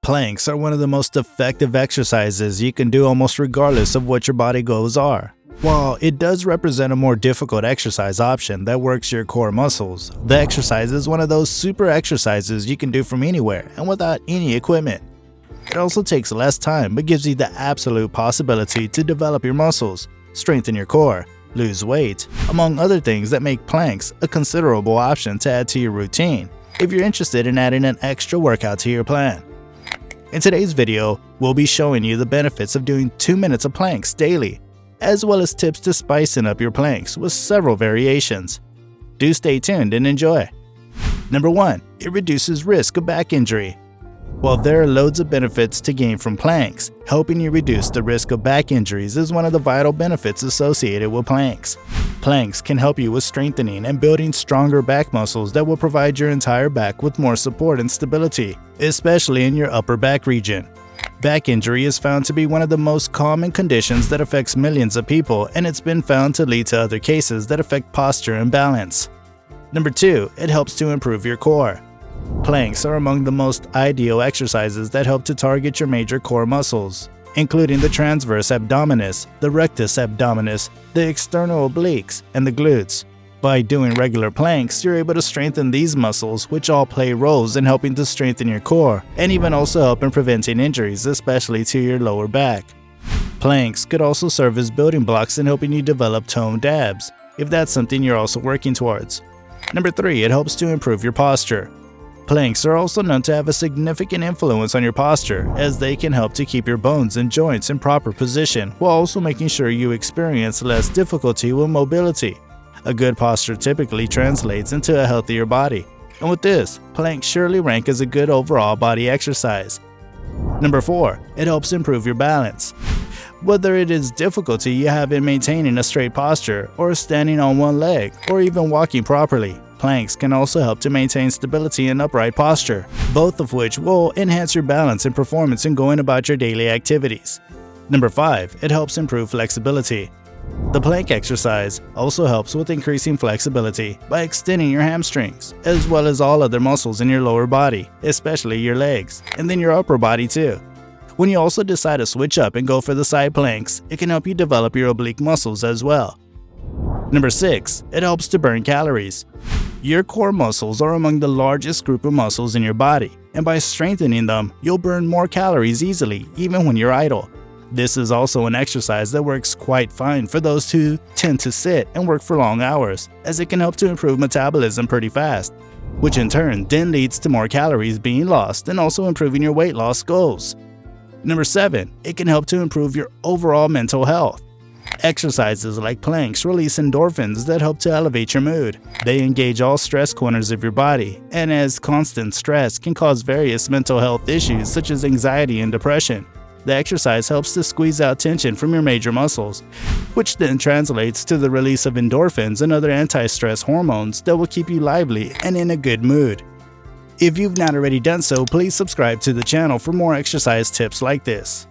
Planks are one of the most effective exercises you can do almost regardless of what your body goals are. While it does represent a more difficult exercise option that works your core muscles, the exercise is one of those super exercises you can do from anywhere and without any equipment. It also takes less time but gives you the absolute possibility to develop your muscles, strengthen your core, lose weight, among other things that make planks a considerable option to add to your routine if you're interested in adding an extra workout to your plan. In today's video, we'll be showing you the benefits of doing 2 minutes of planks daily, as well as tips to spicing up your planks with several variations. Do stay tuned and enjoy. Number 1. It reduces risk of back injury. While there are loads of benefits to gain from planks, helping you reduce the risk of back injuries is one of the vital benefits associated with planks. Planks can help you with strengthening and building stronger back muscles that will provide your entire back with more support and stability, especially in your upper back region. Back injury is found to be one of the most common conditions that affects millions of people, and it's been found to lead to other cases that affect posture and balance. Number 2. It helps to improve your core. Planks are among the most ideal exercises that help to target your major core muscles, including the transverse abdominis, the rectus abdominis, the external obliques, and the glutes. By doing regular planks, you're able to strengthen these muscles, which all play roles in helping to strengthen your core, and even also help in preventing injuries, especially to your lower back. Planks could also serve as building blocks in helping you develop toned abs, if that's something you're also working towards. Number 3. It helps to improve your posture. Planks are also known to have a significant influence on your posture, as they can help to keep your bones and joints in proper position while also making sure you experience less difficulty with mobility. A good posture typically translates into a healthier body, and with this, planks surely rank as a good overall body exercise. Number 4. It helps improve your balance. Whether it is difficulty you have in maintaining a straight posture, or standing on one leg, or even walking properly, planks can also help to maintain stability and upright posture, both of which will enhance your balance and performance in going about your daily activities. Number 5. It helps improve flexibility. The plank exercise also helps with increasing flexibility by extending your hamstrings, as well as all other muscles in your lower body, especially your legs, and then your upper body too. When you also decide to switch up and go for the side planks, it can help you develop your oblique muscles as well. Number 6. It helps to burn calories. Your core muscles are among the largest group of muscles in your body, and by strengthening them, you'll burn more calories easily, even when you're idle. This is also an exercise that works quite fine for those who tend to sit and work for long hours, as it can help to improve metabolism pretty fast, which in turn then leads to more calories being lost and also improving your weight loss goals. Number 7. It can help to improve your overall mental health. Exercises like planks release endorphins that help to elevate your mood. They engage all stress corners of your body, and as constant stress can cause various mental health issues such as anxiety and depression, the exercise helps to squeeze out tension from your major muscles, which then translates to the release of endorphins and other anti-stress hormones that will keep you lively and in a good mood. If you've not already done so, please subscribe to the channel for more exercise tips like this.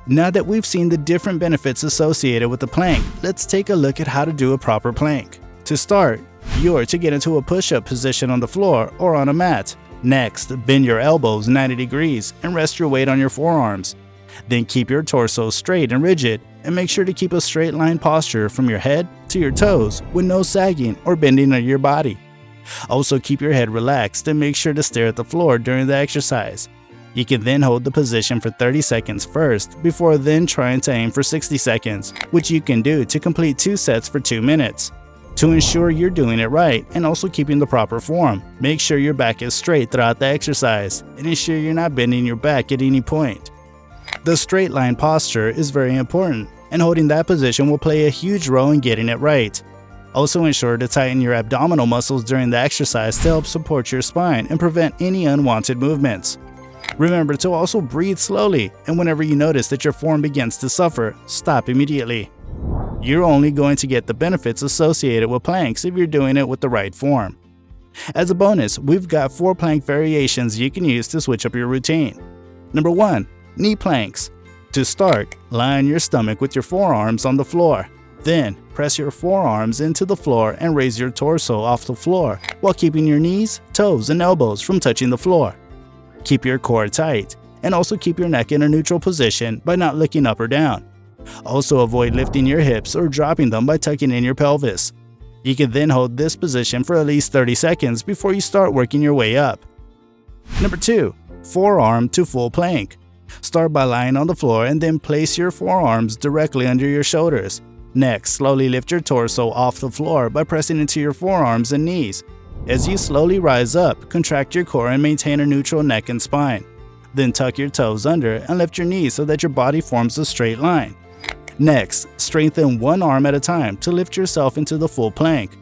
Now that we've seen the different benefits associated with the plank, let's take a look at how to do a proper plank. To start, you're to get into a push-up position on the floor or on a mat. Next, bend your elbows 90 degrees and rest your weight on your forearms. Then keep your torso straight and rigid, and make sure to keep a straight line posture from your head to your toes with no sagging or bending of your body. Also keep your head relaxed and make sure to stare at the floor during the exercise. You can then hold the position for 30 seconds first, before then trying to aim for 60 seconds, which you can do to complete 2 sets for 2 minutes. To ensure you're doing it right and also keeping the proper form, make sure your back is straight throughout the exercise, and ensure you're not bending your back at any point. The straight line posture is very important, and holding that position will play a huge role in getting it right. Also ensure to tighten your abdominal muscles during the exercise to help support your spine and prevent any unwanted movements. Remember to also breathe slowly, and whenever you notice that your form begins to suffer, stop immediately. You're only going to get the benefits associated with planks if you're doing it with the right form. As a bonus, we've got 4 plank variations you can use to switch up your routine. Number 1. Knee planks. To start, lie on your stomach with your forearms on the floor. Then, press your forearms into the floor and raise your torso off the floor while keeping your knees, toes, and elbows from touching the floor. Keep your core tight and also keep your neck in a neutral position by not looking up or down. Also avoid lifting your hips or dropping them by tucking in your pelvis. You can then hold this position for at least 30 seconds before you start working your way up. Number 2. Forearm to full plank. Start by lying on the floor and then place your forearms directly under your shoulders. Next, slowly lift your torso off the floor by pressing into your forearms and knees. As you slowly rise up, contract your core and maintain a neutral neck and spine. Then tuck your toes under and lift your knees so that your body forms a straight line. Next, strengthen one arm at a time to lift yourself into the full plank.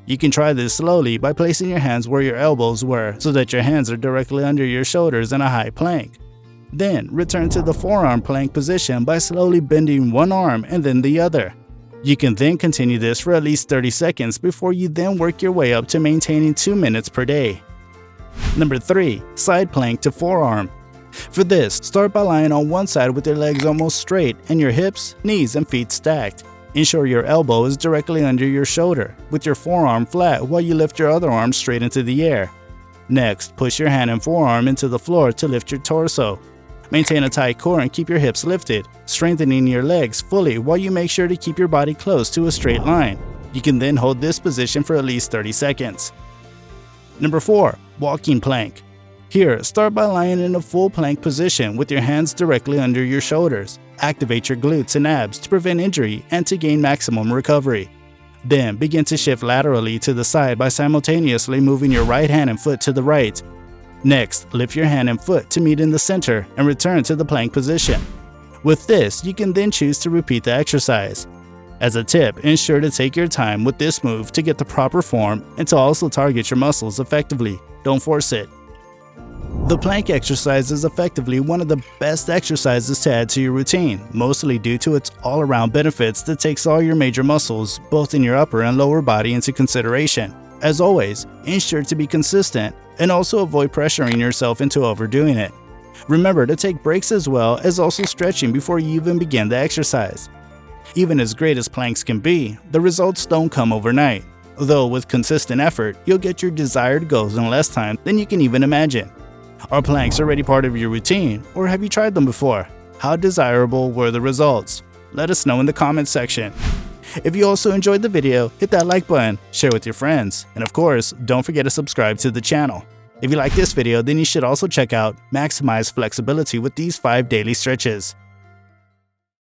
You can try this slowly by placing your hands where your elbows were so that your hands are directly under your shoulders in a high plank. Then, return to the forearm plank position by slowly bending one arm and then the other. You can then continue this for at least 30 seconds before you then work your way up to maintaining 2 minutes per day. Number 3. Side plank to forearm. For this, start by lying on one side with your legs almost straight and your hips, knees, and feet stacked. Ensure your elbow is directly under your shoulder, with your forearm flat while you lift your other arm straight into the air. Next, push your hand and forearm into the floor to lift your torso. Maintain a tight core and keep your hips lifted, strengthening your legs fully while you make sure to keep your body close to a straight line. You can then hold this position for at least 30 seconds. Number 4. Walking plank. Here, start by lying in a full plank position with your hands directly under your shoulders. Activate your glutes and abs to prevent injury and to gain maximum recovery. Then, begin to shift laterally to the side by simultaneously moving your right hand and foot to the right. Next, lift your hand and foot to meet in the center and return to the plank position. With this, you can then choose to repeat the exercise. As a tip, ensure to take your time with this move to get the proper form and to also target your muscles effectively. Don't force it. The plank exercise is effectively one of the best exercises to add to your routine, mostly due to its all-around benefits that takes all your major muscles, both in your upper and lower body, into consideration. As always, ensure to be consistent and also avoid pressuring yourself into overdoing it. Remember to take breaks as well as also stretching before you even begin the exercise. Even as great as planks can be, the results don't come overnight. Though with consistent effort, you'll get your desired goals in less time than you can even imagine. Are planks already part of your routine, or have you tried them before? How desirable were the results? Let us know in the comments section. If you also enjoyed the video, hit that like button, share with your friends, and of course, don't forget to subscribe to the channel. If you like this video, then you should also check out Maximize Flexibility with these 5 daily stretches.